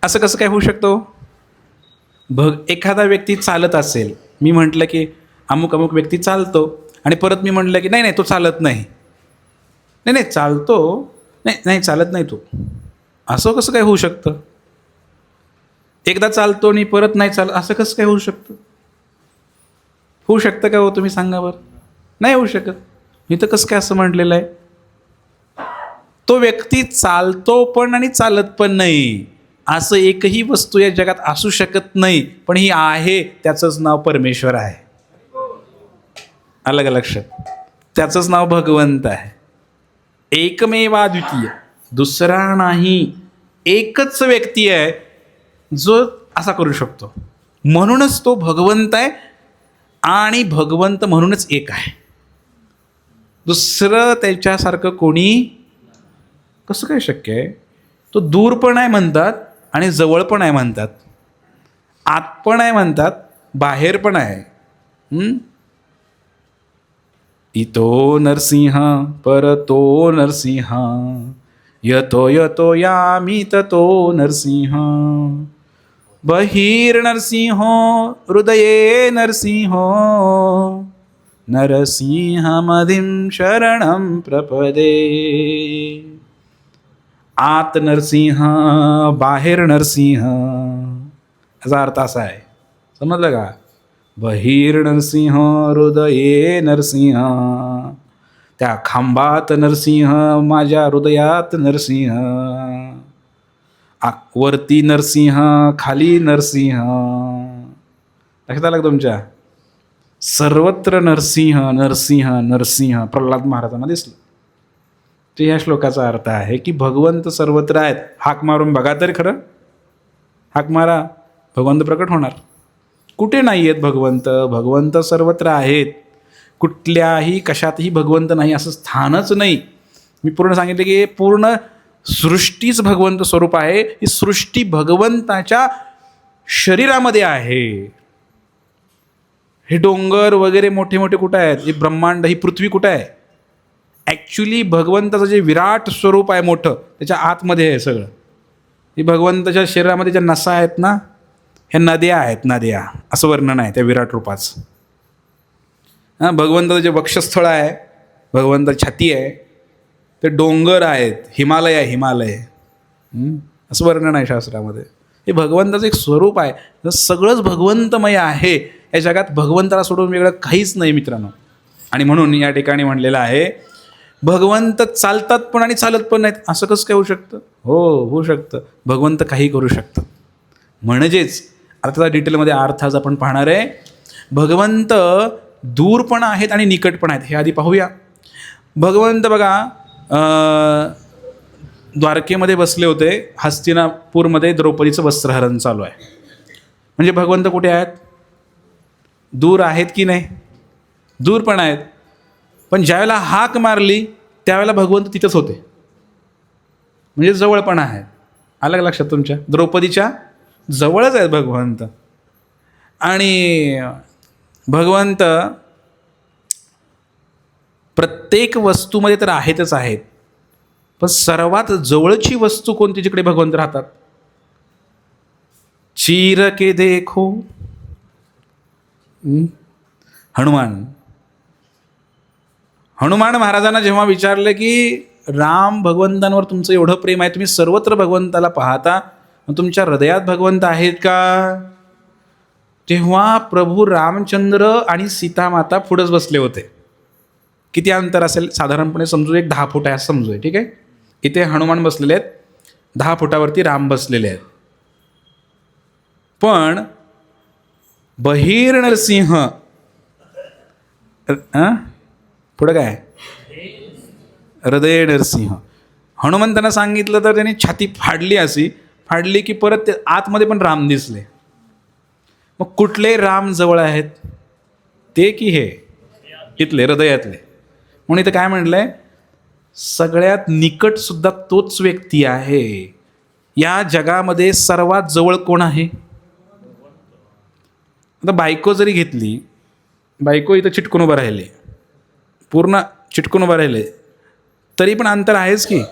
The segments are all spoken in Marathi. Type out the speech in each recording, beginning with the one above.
असं कसं काय होऊ शकतो? एखादा व्यक्ती चालत असेल, मी म्हटलं की अमुक अमुक व्यक्ती चालतो आणि परत मी म्हटलं की नाही नाही तो चालत नाही, नाही नाही चालतो, नाही नाही चालत नाही तो, असं कसं काय होऊ शकतं? एकदा चालतो आणि परत नाही चालत, असं कसं काय होऊ शकतं? होऊ शकतं का हो? तुम्ही सांगा बरं. नाही होऊ शकत. मी तर कसं काय असं म्हटलेलं आहे? तो व्यक्ती चालतो पण आणि चालत पण नाही, असं एकही वस्तू या जगात असू शकत नाही. पण ही आहे, त्याचंच नाव परमेश्वर आहे. अलग लक्षात, त्याचंच नाव भगवंत आहे. एकमेवाद्वितीय, दुसरा नाही. एकच व्यक्ती आहे जो असा करू शकतो. म्हणूनच तो भगवंत आहे आणि भगवंत म्हणूनच एक आहे. दुसरं त्याच्यासारखं कोणी कसं काय शक्य आहे? तो दूर पण आहे म्हणतात आणि जवळ पण आहे म्हणतात, आत पण आहे म्हणतात, बाहेर पण आहे. इतो नरसिंह परतो नरसिंह, यतो यतो यामी ततो नरसिंह, बहिर्नरसिंहो हृदये नरसिंहो, नरसिंहमधिं शरणं प्रपदे. आत नरसिंह, बाहेर नरसिंह, याचा अर्थ असा आहे, समजलं का? बहिर्नरसिंह हृदये नरसिंह, त्या खांबात नरसिंह, माझ्या हृदयात नरसिंह, वरती नरसिंह, खाली नरसिंह. लक्षात आलं का तुमच्या? सर्वत्र नरसिंह नरसिंह नरसिंह प्रल्हाद महाराजांना दिसलं. ते या श्लोकाचा अर्थ आहे की भगवंत सर्वत्र आहेत. हाक मारून बघा तरी खरं, हाक मारा, भगवंत प्रकट होणार. कुठे नाही आहेत भगवंत? भगवंत सर्वत्र आहेत. कुठल्याही कशातही भगवंत नाही असं स्थानच नाही. मी पूर्ण सांगितले की पूर्ण सृष्टीच भगवंत स्वरूप आहे. ही सृष्टी भगवंताच्या शरीरामध्ये आहे. हे डोंगर वगैरे मोठे मोठे कुठं आहेत? हे ब्रह्मांड, ही पृथ्वी कुठं आहे? ॲक्च्युली भगवंताचं जे विराट स्वरूप आहे मोठं, त्याच्या आतमध्ये आहे सगळं. हे भगवंताच्या शरीरामध्ये ज्या नसा आहेत ना, ह्या नद्या आहेत, नद्या, असं वर्णन आहे त्या विराट रूपाचं. भगवंताचं जे वक्षस्थळ आहे, भगवंताची छाती आहे, ते डोंगर आहेत, हिमालय आहे, हिमालय, असं वर्णन आहे शास्त्रामध्ये. हे भगवंताचं एक स्वरूप आहे. सगळंच भगवंतमय आहे. या जगात भगवंताला सोडून वेगळं काहीच नाही मित्रांनो. आणि म्हणून या ठिकाणी म्हणलेलं आहे, भगवंत चालतात पण आणि चालत पण नाहीत. असं कसं काय होऊ शकतं? हो, होऊ शकतं. भगवंत काही करू शकतात. म्हणजेच आता डिटेलमध्ये अर्थ आज आपण पाहणार आहे. भगवंत दूर पण आहेत आणि निकट पण आहेत. हे आधी पाहूया. भगवंत बघा, द्वारकेमध्ये बसले होते. हस्तिनापूरमध्ये द्रौपदीचं वस्त्रहरण चालू आहे. म्हणजे भगवंत कुठे आहेत? दूर आहेत की नाही? दूर पण आहेत. पण ज्यावेळेला हाक मारली त्यावेळेला भगवंत तिथंच होते. म्हणजे जवळ पण आहेत. आलं का लक्षात तुमच्या? द्रौपदीच्या जवळच आहेत भगवंत. आणि भगवंत प्रत्येक वस्तूमध्ये तर आहेतच आहेत. पण सर्वात जवळची वस्तू कोणती जिकडे भगवंत राहतात? चीर के देखो, हनुमान. हनुमान महाराजांना जेव्हा विचारलं की राम, भगवंतांवर तुमचं एवढं प्रेम आहे, तुम्ही सर्वत्र भगवंताला पाहता, मग तुमच्या हृदयात भगवंत आहेत का? तेव्हा प्रभू रामचंद्र आणि सीतामाता पुढंच बसले होते. किती अंतर असेल? साधारणपणे समजू, एक 10 फूट आहे असं समजू, ठीक आहे. इथे हनुमान बसलेले आहेत, 10 फुटावरती राम बसलेले आहेत. पण बहिर्नरसिंह, पुढं काय? हृदय नरसिंह. हनुमंतांना सांगितलं तर त्यांनी छाती फाडली, अशी फाडली की परत ते आतमध्ये पण राम दिसले. मग कुठले राम जवळ आहेत? ते की हे इथले हृदयातले? म्हणून इथं काय म्हटलंय? सगळ्यात निकट सुद्धा तोच व्यक्ती आहे. या जगामध्ये सर्वात जवळ कोण आहे? आता बायको जरी घेतली, बायको इथं चिटकून उभं राहिले, पूर्ण चिटकून उभं राहिले, तरी पण अंतर आहेच की.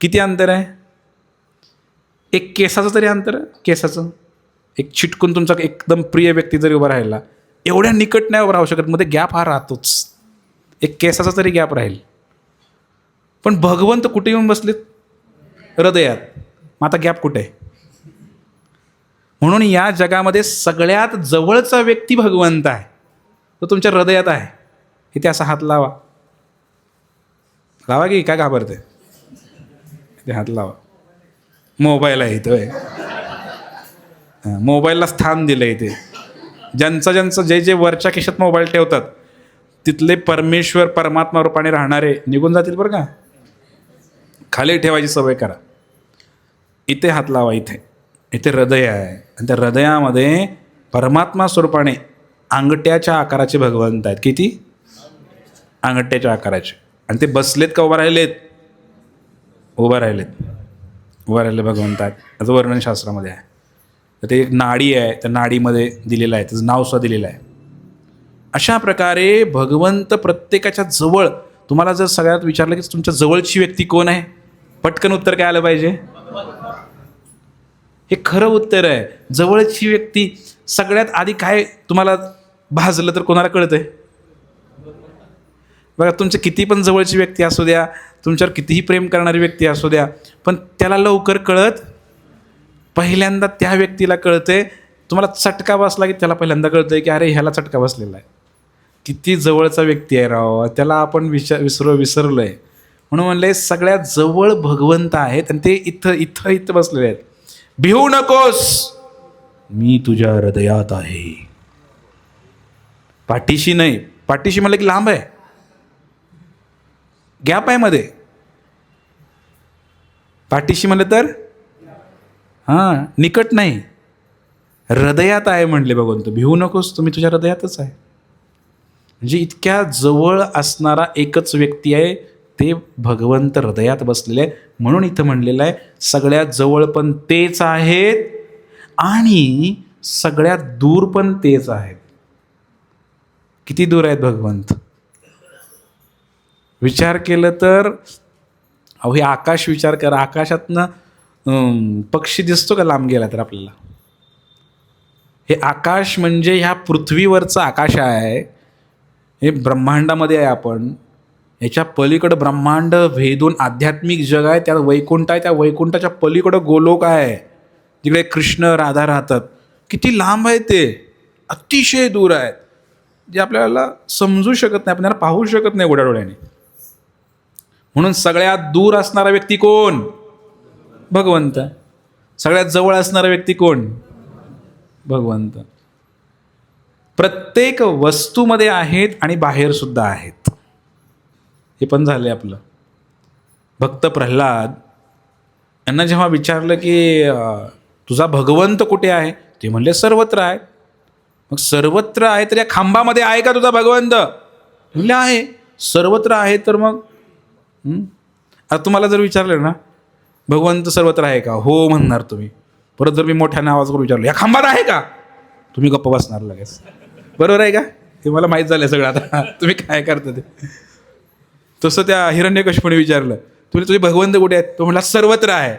किती अंतर आहे? एक केसाचं तरी अंतर, केसाचं एक चिटकून तुमचा एकदम प्रिय व्यक्ती जरी उभा राहिला, एवढ्या निकट नाही उभं राहू शकत, मध्ये गॅप हा राहतोच. एक केसाचा तरी गॅप राहील. पण भगवंत कुठे येऊन बसलेत? हृदयात. मग आता गॅप कुठे आहे? म्हणून या जगामध्ये सगळ्यात जवळचा व्यक्ती भगवंत आहे, तो तुमच्या हृदयात आहे. इथे असा हात लावा, लावा की काय घाबरते? इथे हात लावा. मोबाईल आहे इथं, मोबाईलला स्थान दिलं इथे. ज्यांचं जे वरच्या खिशात मोबाईल ठेवतात तिथले परमेश्वर परमात्मा रूपाने राहणारे निघून जातील बरं का. खाली ठेवायची सवय करा. इथे हात लावा, इथे हृदय आहे आणि त्या हृदयामध्ये परमात्मा स्वरूपाने अंगठ्याच्या आकाराचे भगवंत आहेत. किती? अंगठ्याच्या आकाराचे. आणि ते बसलेत का उभा राहिलेत? उभा राहिले भगवंत आहेत. त्याचं वर्णन शास्त्रामध्ये आहे. तर ते एक नाडी आहे, त्या नाडीमध्ये दिलेलं आहे, त्याचं नावसुद्धा दिलेलं आहे. अशा प्रकारे भगवंत प्रत्येकाच्या जवळ. तुम्हाला जर सगळ्यात विचारलं की तुमच्या जवळची व्यक्ती कोण आहे, पटकन उत्तर काय आलं पाहिजे? हे खरं उत्तर आहे. जवळची व्यक्ती सगळ्यात आधी काय तुम्हाला भाजलं तर कोणाला कळतंय? बघा, तुमच्या किती पण जवळची व्यक्ती असू द्या, तुमच्यावर कितीही प्रेम करणारी व्यक्ती असू द्या, पण त्याला लवकर कळत पहिल्यांदा त्या व्यक्तीला कळते. तुम्हाला चटका बसला की त्याला पहिल्यांदा कळतंय की अरे ह्याला चटका बसलेला आहे. किती जवळचा व्यक्ती आहे राव, त्याला आपण विसरलो आहे. म्हणून म्हणले सगळ्यात जवळ भगवंत आहेत आणि ते इथं बसलेले आहेत. भिवू नकोस, मी तुझ्या हृदयात आहे. पाठीशी नाही. पाठीशी म्हणलं की लांब आहे, गॅप आहे मध्ये. पाठीशी म्हणलं तर निकट नाही, हृदयात आहे म्हणले भगवंत. भिवू नकोस, तुम्ही तुझ्या हृदयातच आहे. म्हणजे इतक्या जवळ असणारा एकच व्यक्ती आहे, ते भगवंत हृदयात बसलेले आहे. म्हणून इथं म्हणलेलं आहे सगळ्यात जवळ पण तेच आहेत आणि सगळ्यात दूर पण तेच आहेत. किती दूर आहेत भगवंत? विचार केलं तर हे आकाश विचार करा. आकाशातनं पक्षी दिसतो का लांब गेला तर आपल्याला? हे आकाश म्हणजे ह्या पृथ्वीवरचं आकाश आहे. हे ब्रह्मांडामध्ये आहे आपण. याच्या पलीकडं ब्रह्मांड भेदून आध्यात्मिक जग आहे. त्या वैकुंठ आहे. त्या वैकुंठाच्या पलीकडं गोलोक आहे, जिकडे कृष्ण राधा राहतात. किती लांब आहे ते, अतिशय दूर आहेत, जे आपल्याला समजू शकत नाही, आपण त्याला पाहू शकत नाही उघड्या डोळ्याने. म्हणून सगळ्यात दूर असणारा व्यक्ती कोण? भगवंत. सगळ्यात जवळ असणारा व्यक्ती कोण? भगवंत. प्रत्येक वस्तूमध्ये आहेत आणि बाहेर सुद्धा आहेत. हे पण झाले आपलं. भक्त प्रल्हाद यांना जेव्हा विचारलं की तुझा भगवंत कुठे आहे, ते म्हणले सर्वत्र आहे. मग सर्वत्र आहे तर या खांबामध्ये आहे का तुझा भगवंत? म्हणले आहे. सर्वत्र आहे तर मग आता तुम्हाला जर विचारलं ना भगवंत सर्वत्र आहे का, हो म्हणणार तुम्ही. परत जर मी मोठ्याने आवाज करून विचारलं या खांबात आहे का, तुम्ही गप्प बसणार लगेच. बरोबर आहे का? हे मला माहीत झालं सगळं आता. तुम्ही काय करता ते. तसं त्या हिरण्यकशिपूने विचारलं तुझे भगवंत कुठे आहेत, तो म्हणला सर्वत्र आहे.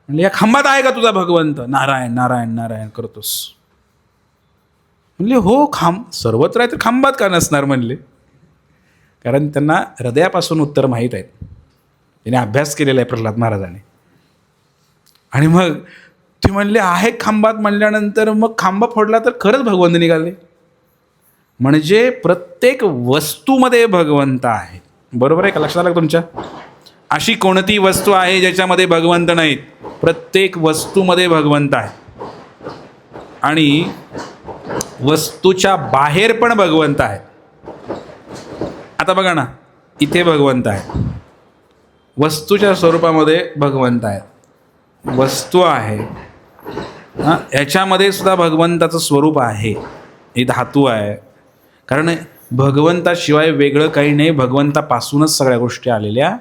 म्हणजे या खांबात आहे का तुझा भगवंत? नारायण नारायण नारायण करतोस. म्हणले हो, सर्वत्र आहे तर खांबात का नसणार म्हणले. कारण त्यांना हृदयापासून उत्तर माहीत आहेत. त्याने अभ्यास केलेला आहे प्रल्हाद महाराजांनी. आणि मग ते म्हणले आहे खांबात म्हणल्यानंतर मग खांबा फोडला तर खरंच भगवंत निघाले. म्हणजे प्रत्येक वस्तूमध्ये भगवंत आहे. बरोबर आहे का? लक्षात आलं तुमच्या? अशी कोणती वस्तू आहे ज्याच्यामध्ये भगवंत नाहीत? प्रत्येक वस्तूमध्ये भगवंत आहे. आणि वस्तूच्या बाहेर पण भगवंत आहे. आता बघा ना, इथे भगवंत आहे, वस्तूच्या स्वरूपामध्ये भगवंत आहे, वस्तू आहे, याच्यामध्ये सुद्धा भगवंताचं स्वरूप आहे. हे धातू आहे. कारण भगवंताशिवाय वेगळं काही नाही, भगवंतापासूनच सगळ्या गोष्टी आलेल्या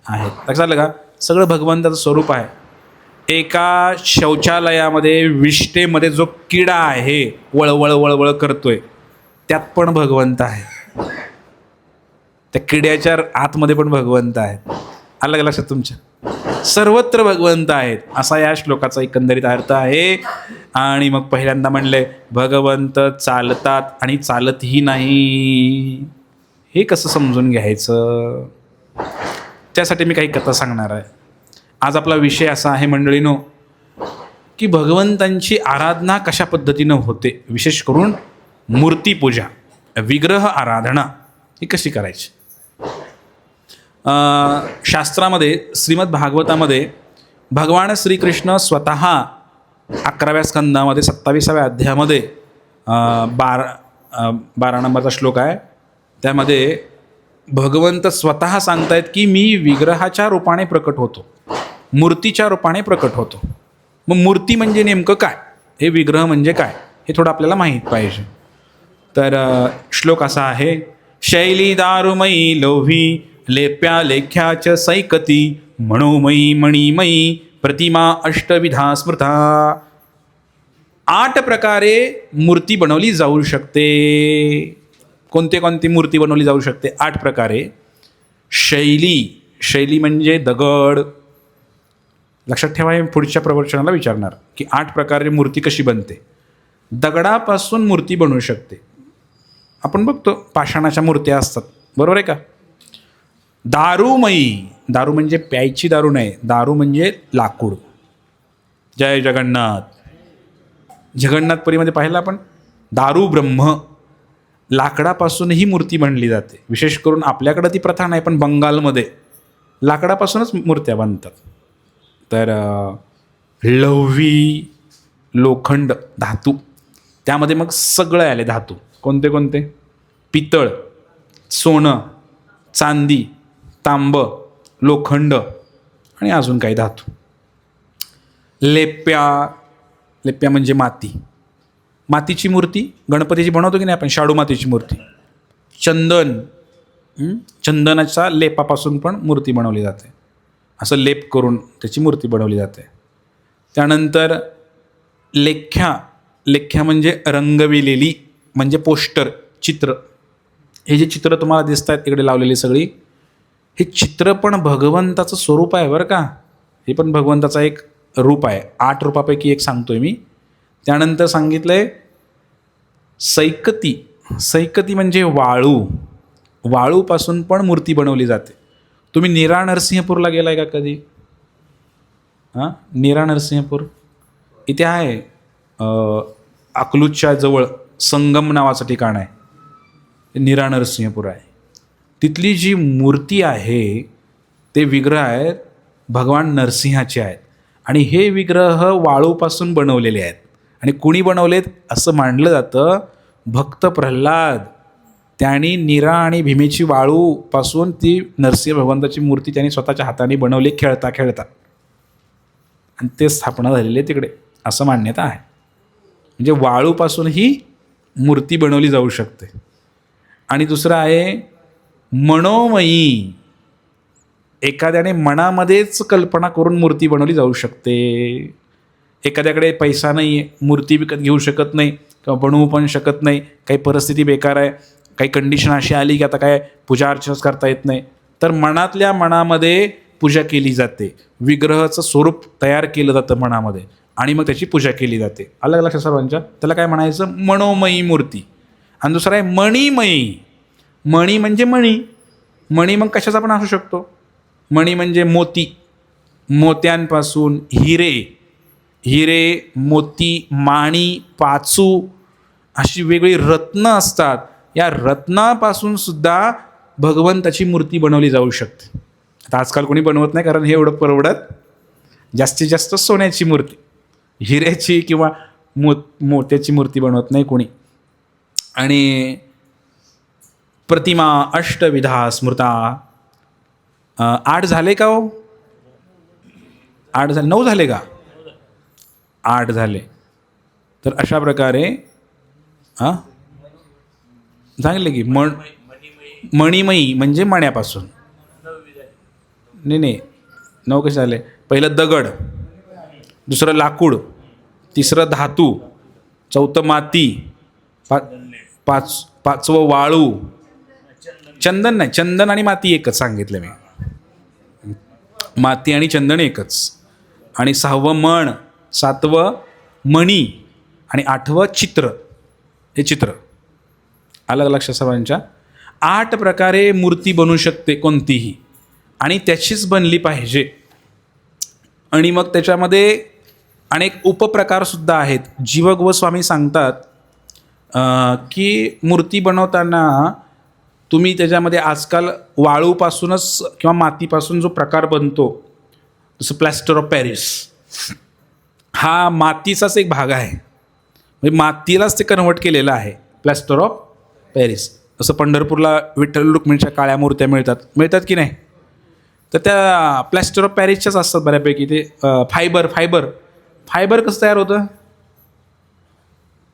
आहेत. लक्षात आलं का? सगळं भगवंताचं स्वरूप आहे. एका शौचालयामध्ये विष्ठेमध्ये जो किडा आहे वळवळ वळवळ करतोय, त्यात पण भगवंत आहे. त्या किड्याच्या आतमध्ये पण भगवंत आहेत. आलं का लक्षात तुमच्या? सर्वत्र भगवंत आहेत, असा या श्लोकाचा एकंदरीत अर्थ आहे. आणि मग पहिल्यांदा म्हणले भगवंत चालतात आणि चालतही नाही. हे कसं समजून घ्यायचं, त्यासाठी मी काही कथा सांगणार आहे. आज आपला विषय असा आहे मंडळीनो, की भगवंतांची आराधना कशा पद्धतीनं होते, विशेष करून मूर्तीपूजा, विग्रह आराधना ही कशी करायची. शास्त्रामध्ये श्रीमद भागवतामध्ये भगवान श्रीकृष्ण स्वतः 11व्या स्कंदामध्ये 27व्या अध्यायामध्ये 12 नंबरचा श्लोक आहे, त्यामध्ये भगवंत स्वतः सांगतायत की मी विग्रहाच्या रूपाने प्रकट होतो, मूर्तीच्या रूपाने प्रकट होतो. मग मूर्ती म्हणजे नेमकं काय, हे विग्रह म्हणजे काय, हे थोडं आपल्याला माहीत पाहिजे. तर श्लोक असा आहे, शैली दारुमयी लोभी लेप्या लेख्याच सैकती मनोमयी मणिमयी प्रतिमा अष्टविधा स्मृता. 8 प्रकारे मूर्ती बनवली जाऊ शकते. कोणती मूर्ती बनवली जाऊ शकते? 8 प्रकारे. शैली म्हणजे दगड. लक्षात ठेवा, हे पुढच्या प्रवचनाला विचारणार की 8 प्रकारे मूर्ती कशी बनते. दगडापासून मूर्ती बनवू शकते. आपण बघतो पाषाणाच्या मूर्त्या असतात, बरोबर आहे का. दारूमयी, दारू म्हणजे प्यायची दारू नाही, दारू म्हणजे लाकूड. जय जगन्नाथ. जगन्नाथपुरीमध्ये पाहिलं आपण, दारू ब्रह्म, लाकडापासूनही मूर्ती बनली जाते. विशेष करून आपल्याकडं ती प्रथा नाही, पण बंगालमध्ये लाकडापासूनच मूर्त्या बनतात. तर लव्ही, लोखंड, धातू, त्यामध्ये मग सगळे आले धातू. कोणते? पितळ, सोनं, चांदी, तांब, लोखंड आणि अजून काही धातू. लेप्या म्हणजे माती. मातीची मूर्ती गणपतीची बनवतो की नाही आपण, शाडू मातीची मूर्ती. चंदनाच्या लेपापासून पण मूर्ती बनवली जाते, असं लेप करून त्याची मूर्ती बनवली जाते. त्यानंतर लेख्या म्हणजे रंगविलेली, म्हणजे पोस्टर, चित्र. हे जे चित्र तुम्हाला दिसत आहेत इकडे लावलेली सगळी, हे चित्र पण भगवंताचं स्वरूप आहे बरं का. हे पण भगवंताचा एक रूप आहे. 8 रूपापैकी एक सांगतोय मी. त्यानंतर सांगितलंय सैकती म्हणजे वाळूपासून पण मूर्ती बनवली जाते. तुम्ही नीरा नरसिंहपूरला गेलाय का कधी? नीरा नरसिंहपूर इथे आहे, अकलूजच्या जवळ संगम नावाचं ठिकाण आहे, नीरा नरसिंहपूर आहे. तिथली जी मूर्ती आहे ते विग्रह आहेत भगवान नरसिंहाचे आहेत. आणि हे विग्रह वाळूपासून बनवलेले आहेत. आणि कुणी बनवलेत असं मानलं जातं, भक्त प्रल्हाद, त्यांनी नीरा आणि भीमेची वाळूपासून ती नरसिंह भगवंताची मूर्ती त्यांनी स्वतःच्या हाताने बनवली खेळता आणि ते स्थापना झालेली आहे तिकडे, असं मान्यता आहे. म्हणजे वाळूपासून ही मूर्ती बनवली जाऊ शकते. आणि दुसरं आहे मनोमयी. एखाद्याने मनामध्येच कल्पना करून मूर्ती बनवली जाऊ शकते. एखाद्याकडे पैसा नाही आहे, मूर्ती विकत घेऊ शकत नाही किंवा बनवू पण शकत नाही, काही परिस्थिती बेकार आहे, काही कंडिशन अशी आली की आता काय पूजा अर्चनाच करता येत नाही, तर मनातल्या मनामध्ये पूजा केली जाते. विग्रहाचं स्वरूप तयार केलं जातं मनामध्ये आणि मग त्याची पूजा केली जाते. अलग लक्षात सर्वांच्या. त्याला काय म्हणायचं? मनोमयी मूर्ती. आणि दुसरं आहे मणिमयी. मणी म्हणजे मणी मग कशाचा पण असू शकतो. मणी म्हणजे मोत्यांपासून, हिरे, मोती, माणी, पाचू अशी वेगळी रत्न असतात. या रत्नापासून सुद्धा भगवंताची मूर्ती बनवली जाऊ शकते. आता आजकाल कोणी बनवत नाही, कारण हे एवढं परवडत. जास्तीत जास्त सोन्याची मूर्ती, हिऱ्याची किंवा मोत्याची मूर्ती बनवत नाही कोणी. आणि प्रतिमा अष्टविधा स्मृता. 8 झाले का हो? 8 झाले, 9 झाले का? 8 झाले. तर अशा प्रकारे सांगितले की मणिमयी म्हणजे मण्यापासून. नाही 9 कसे झाले? पहिलं दगड, दुसरं लाकूड, तिसरं धातू, चौथं माती, पाचवं वाळू. चंदन नाही, चंदन आणि माती एकच सांगितलं मी. माती आणि चंदन एकच. आणि 6वं मण, 7वं मणी आणि 8वं चित्र. हे चित्र अलग लक्षात सर्वांच्या. 8 प्रकारे मूर्ती बनू शकते कोणतीही, आणि त्याचीच बनली पाहिजे. आणि मग त्याच्यामध्ये अनेक उपप्रकारसुद्धा आहेत. जीवगोस्वामी सांगतात की मूर्ती बनवताना तुम्ही त्याच्यामध्ये आजकाल वाळूपासूनच किंवा मातीपासून जो प्रकार बनतो, जसं प्लॅस्टर ऑफ पॅरिस, हा मातीचाच एक भाग आहे. म्हणजे मातीलाच ते कन्व्हर्ट केलेलं आहे, प्लॅस्टर ऑफ पॅरिस. जसं पंढरपूरला विठ्ठल रुक्मिणीच्या काळ्या मूर्त्या मिळतात की नाही, तर त्या प्लॅस्टर ऑफ पॅरिसच्याच असतात बऱ्यापैकी. ते फायबर कसं तयार होतं,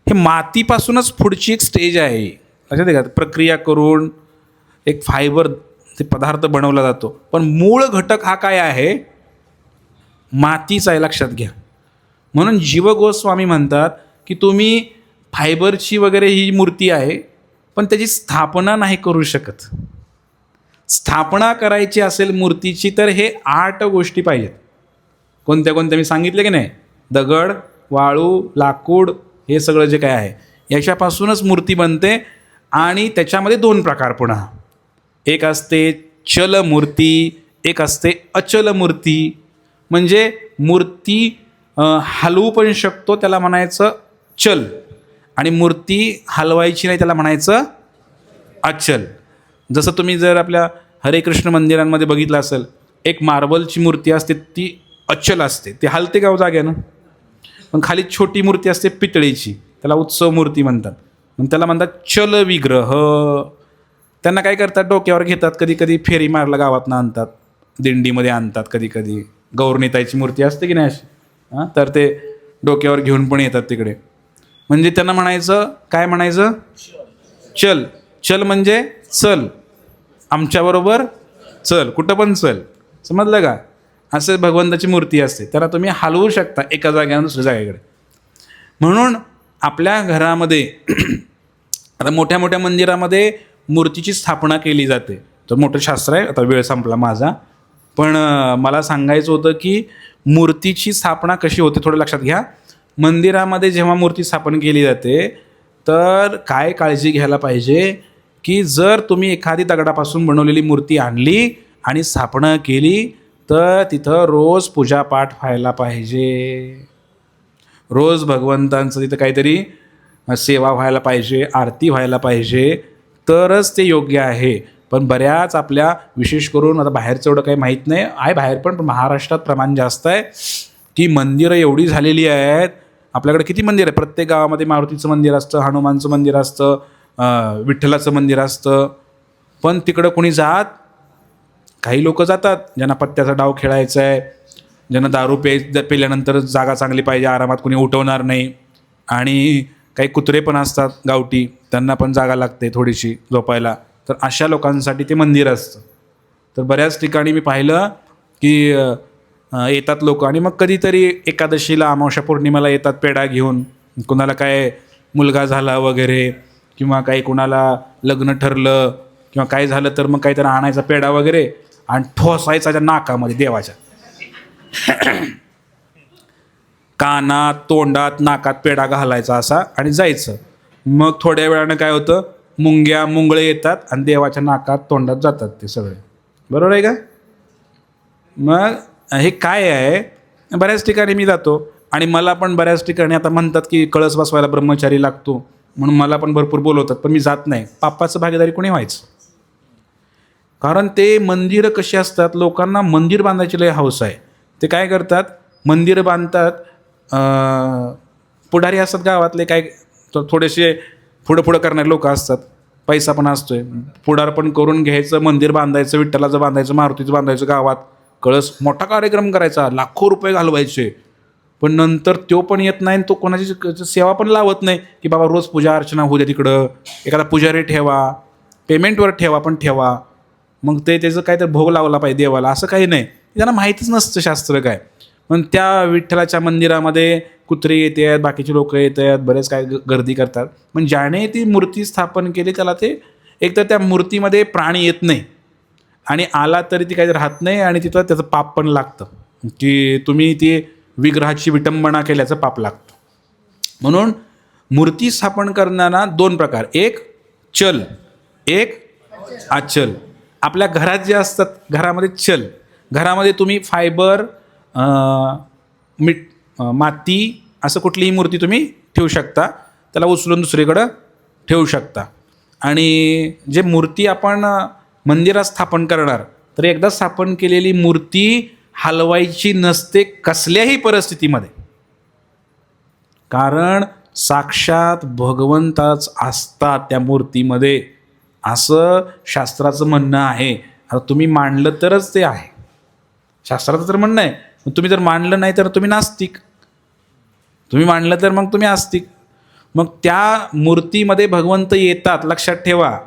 हे मातीपासूनच पुढची एक स्टेज आहे. लक्षात आहे का, प्रक्रिया करून एक फायबर ते पदार्थ बनवला जातो. पण मूळ घटक हा काय आहे, मातीचा आहे, लक्षात घ्या. म्हणून जीवगोस्वामी म्हणतात की तुम्ही फायबरची वगैरे ही मूर्ती आहे, पण त्याची स्थापना नाही करू शकत. स्थापना करायची असेल मूर्तीची तर हे 8 गोष्टी पाहिजेत. कोणत्या कोणत्या मी सांगितले की नाही, दगड, वाळू, लाकूड, हे सगळं जे काय आहे याच्यापासूनच मूर्ती बनते. आणि त्याच्यामध्ये 2 प्रकार पुन्हा, एक असते चल मूर्ती, एक असते अचल मूर्ती. म्हणजे मूर्ती हलवू पण शकतो, त्याला म्हणायचं चल, आणि मूर्ती हलवायची नाही, त्याला म्हणायचं अचल. जसं तुम्ही जर आपल्या हरे कृष्ण मंदिरांमध्ये बघितलं असेल, एक मार्बलची मूर्ती असते, ती अचल असते, ती हलते का जाग्यानं. पण खाली छोटी मूर्ती असते पितळेची, त्याला उत्सव मूर्ती म्हणतात. मग त्याला म्हणतात चल विग्रह. त्यांना काय करतात, डोक्यावर घेतात, कधी कधी फेरी मारला गावातनं आणतात, दिंडीमध्ये आणतात, कधी कधी गौरनीताईची मूर्ती असते की नाही अशी, तर ते डोक्यावर घेऊन पण येतात तिकडे. म्हणजे त्यांना म्हणायचं काय, म्हणायचं चल. चल म्हणजे चल, आमच्याबरोबर चल, कुठं पण चल, समजलं का. असे भगवंताची मूर्ती असते, त्याला तुम्ही हलवू शकता एका जागेनं दुसऱ्या जागेकडे. म्हणून आपल्या घरामध्ये आता मोठ्या मोठ्या मंदिरामध्ये मूर्तीची स्थापना केली जाते. तर मोठं शास्त्र आहे, आता वेळ संपला माझा. पण मला सांगायचं होतं की मूर्तीची स्थापना कशी होते थोडं लक्षात घ्या. मंदिरामध्ये जेव्हा मूर्ती स्थापन केली जाते तर काय काळजी घ्यायला पाहिजे की जर तुम्ही एखादी दगडापासून बनवलेली मूर्ती आणली आणि स्थापना केली तर तिथं रोज पूजापाठ व्हायला पाहिजे. रोज भगवंतांचं तिथं काहीतरी सेवा व्हायला पाहिजे, आरती व्हायला पाहिजे, तरच ते योग्य आहे. पण बऱ्याच आपल्या, विशेष करून आता बाहेरचं एवढं काही माहीत नाही आहे, बाहेर पण महाराष्ट्रात प्रमाण जास्त आहे की मंदिरं एवढी झालेली आहेत. आपल्याकडे किती मंदिर आहे, प्रत्येक गावामध्ये मारुतीचं मंदिर असतं, हनुमानचं मंदिर असतं, विठ्ठलाचं मंदिर असतं. पण तिकडं कोणी जात, काही लोक जातात ज्यांना पत्त्याचा डाव खेळायचा आहे, ज्यांना दारू पेल्यानंतर जागा चांगली पाहिजे, आरामात कोणी उठवणार नाही. आणि काही कुत्रे पण असतात गावठी, त्यांना पण जागा लागते थोडीशी झोपायला, तर अशा लोकांसाठी ते मंदिर असतं. तर बऱ्याच ठिकाणी मी पाहिलं की येतात लोक आणि मग कधीतरी एकादशीला, अमावस्या पौर्णिमेला येतात पेढा घेऊन. कुणाला काय मुलगा झाला वगैरे, किंवा काही कुणाला लग्न ठरलं किंवा काय झालं तर मग काहीतरी आणायचा पेढा वगैरे आणि ठोसायचा त्या नाकामध्ये देवाच्या. कानात, तोंडात, नाकात पेढा घालायचा असा आणि जायचं. मग थोड्या वेळानं काय होतं, मुंगळे येतात आणि देवाच्या नाकात, तोंडात जातात ते सगळे. बरोबर आहे का. मग हे काय आहे, बऱ्याच ठिकाणी मी जातो आणि मला पण बऱ्याच ठिकाणी आता म्हणतात की कळस बसवायला ब्रह्मचारी लागतो, म्हणून मला पण भरपूर बोलवतात, पण मी जात नाही. पापाचं भागीदारी कोणी व्हायचं. कारण ते मंदिरं कशी असतात, लोकांना मंदिर बांधायची लय हौस आहे. ते काय करतात, मंदिरं बांधतात, पुढारी असतात गावातले, काय थोडेसे पुढं करणारे लोक असतात, पैसा पण असतोय, पुढारपण करून घ्यायचं, मंदिर बांधायचं, विठ्ठलाचं बांधायचं, मारुतीचं बांधायचं, गावात कळस मोठा कार्यक्रम करायचा, लाखो रुपये घालवायचे. पण नंतर तो पण येत नाही, तो कोणाची सेवा पण लावत नाही की बाबा रोज पूजा अर्चना होऊ द्या, तिकडं एखादा पुजारी ठेवा, पेमेंटवर ठेवा, पण ठेवा. मग त्याचं काय तर भोग लावला पाहिजे देवाला, असं काही नाही. त्यांना माहितीच नसतं शास्त्र काय. पण त्या विठ्ठलाच्या मंदिरामध्ये कुत्रे येत आहेत, बाकीचे लोक येत आहेत, बरेच काय गर्दी करतात. पण ज्याने ती मूर्ती स्थापन केली त्याला ते एकतर त्या मूर्तीमध्ये प्राणी येत नाही, आणि आला तरी ती काही राहत नाही आणि तिथं त्याचं पाप पण लागतं, की तुम्ही ती विग्रहाची विटंबना केल्याचं पाप लागतं. म्हणून मूर्ती स्थापन करताना दोन प्रकार, एक चल, एक अचल. आपल्या घरात जे असतात, घरामध्ये चल, घरामध्ये तुम्ही फायबर, माती असं कुठलीही मूर्ती तुम्ही ठेवू शकता, त्याला उचलून दुसरीकडं ठेवू शकता. आणि जे मूर्ती आपण मंदिरात स्थापन करणार, तर एकदा स्थापन केलेली मूर्ती हलवायची नसते कसल्याही परिस्थितीमध्ये, कारण साक्षात भगवंतच असतात त्या मूर्तीमध्ये, असं शास्त्राचं म्हणणं आहे. आता तुम्ही मांडलं तरच ते आहे, शास्त्राचं तर म्हणणं आहे. तुम्ही जर मांडलं नाही तर तुम्ही नास्तिक, तुम्ही मांडलं तर मग तुम्ही आस्तिक. मग त्या मूर्तीमध्ये भगवंत येतात, लक्षात ठेवा.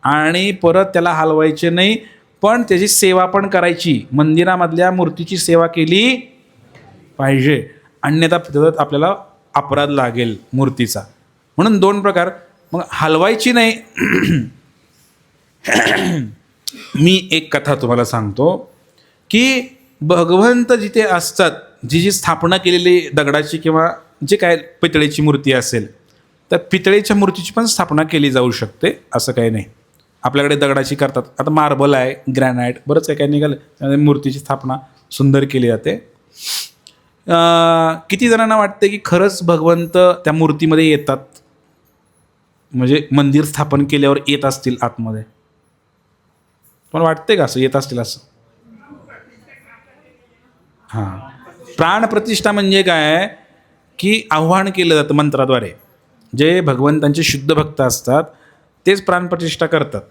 आणि परत त्याला हलवायचे नाही, पण त्याची सेवा पण करायची. मंदिरामधल्या मूर्तीची सेवा केली पाहिजे, अन्यथा आपल्याला अपराध लागेल मूर्तीचा. म्हणून दोन प्रकार. मग हलवायची नाही. मी एक कथा तुम्हाला सांगतो, की भगवंत जिथे असतात, जी स्थापना केलेली दगडाची किंवा जे काय पितळेची मूर्ती असेल, तर पितळेच्या मूर्तीची पण स्थापना केली जाऊ शकते, असं काही नाही. आपल्याकडे दगडाची करतात, आता मार्बल आहे, ग्रॅनाईट, बरंच काही काही निघालं, त्यामुळे मूर्तीची स्थापना सुंदर केली जाते. किती जणांना वाटते की खरंच भगवंत त्या मूर्तीमध्ये येतात, म्हणजे मंदिर स्थापन केल्यावर येत असतील आतमध्ये? पण वाटते का असं येत असतील असं? हां, प्राणप्रतिष्ठा म्हणजे काय, की आव्हान केलं जातं मंत्राद्वारे. जे भगवंतांचे शुद्ध भक्त असतात तेच प्राणप्रतिष्ठा करतात.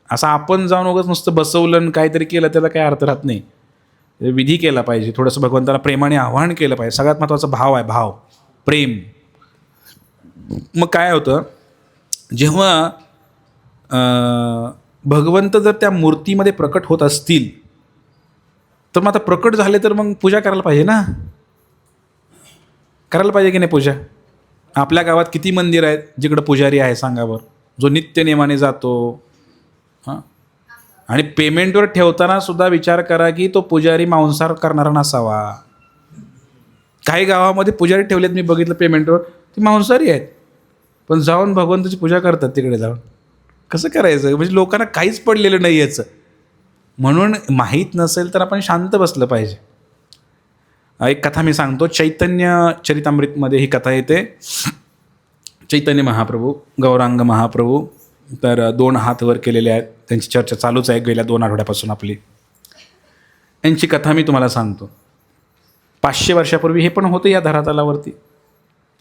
असं आपण जाऊन उगाच नुसतं बसवलं आणि काहीतरी केलं, त्याला काही अर्थ राहत नाही. विधी केला पाहिजे, थोडंसं भगवंताला प्रेमाने आव्हान केलं पाहिजे. सगळ्यात महत्त्वाचा भाव आहे, भाव, प्रेम. मग काय होतं, जेव्हा भगवंत जर त्या मूर्तीमध्ये प्रकट होत असतील, तर मग आता प्रकट झाले तर मग पूजा करायला पाहिजे ना, करायला पाहिजे की नाही पूजा? आपल्या गावात किती मंदिर आहेत जिकडं पुजारी आहे सांगा बरं, जो नित्य नेमाने जातो. हां, आणि पेमेंटवर ठेवताना सुद्धा विचार करा की तो पुजारी मांसाहार करणारा नसावा. काही गावामध्ये पुजारी ठेवलेत, मी बघितलं पेमेंटवर, ते मांसाहारी आहेत, पण जाऊन भगवंताची पूजा करतात तिकडे जाऊन. कसं करायचं? म्हणजे लोकांना काहीच पडलेलं नाही याचं. म्हणून माहीत नसेल तर आपण शांत बसलं पाहिजे. एक कथा मी सांगतो, चैतन्य चरितामृतमध्ये ही कथा येते. चैतन्य महाप्रभू, गौरांग महाप्रभू, तर 2 हात वर केलेले आहेत, त्यांची चर्चा चालूच आहे गेल्या 2 आठवड्यापासून आपली. यांची कथा मी तुम्हाला सांगतो. 500 वर्षापूर्वी हे पण होतं या धरातलावरती.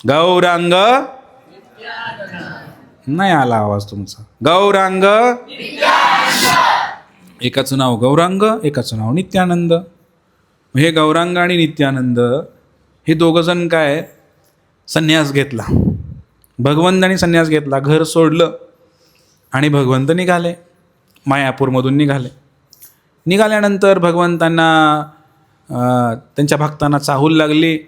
गौरांग, नाही आला आवाज तुमचा. गौरांग, एकाचं नाव गौरांग, एकाचं नाव नित्यानंद. हे गौरांग आणि नित्यानंद हे दोघंजण काय, संन्यास घेतला. भगवंतांनी संन्यास घेतला, घर सोडलं आणि भगवंत निघाले, मायापूरमधून निघाले. निघाल्यानंतर भगवंतांना त्यांच्या भक्तांना चाहूल लागली.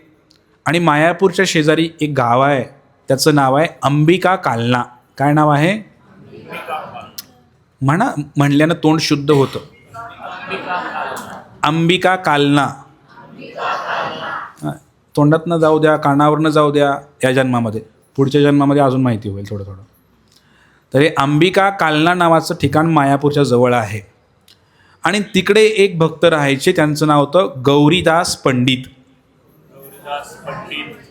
आणि मायापूरच्या शेजारी एक गाव आहे, त्याचं नाव आहे अंबिका कालना. काय नाव आहे? म्हणा, म्हणल्यानं तोंड शुद्ध होतं. अंबिका कालना. तोंडातनं जाऊ द्या, कानावरनं जाऊ द्या या जन्मामध्ये, पुढच्या जन्मामध्ये अजून माहिती होईल थोडं थोडं. तर हे अंबिका कालना नावाचं ठिकाण मायापूरच्या जवळ आहे. आणि तिकडे एक भक्त राहायचे, त्यांचं नाव होतं गौरीदास पंडित.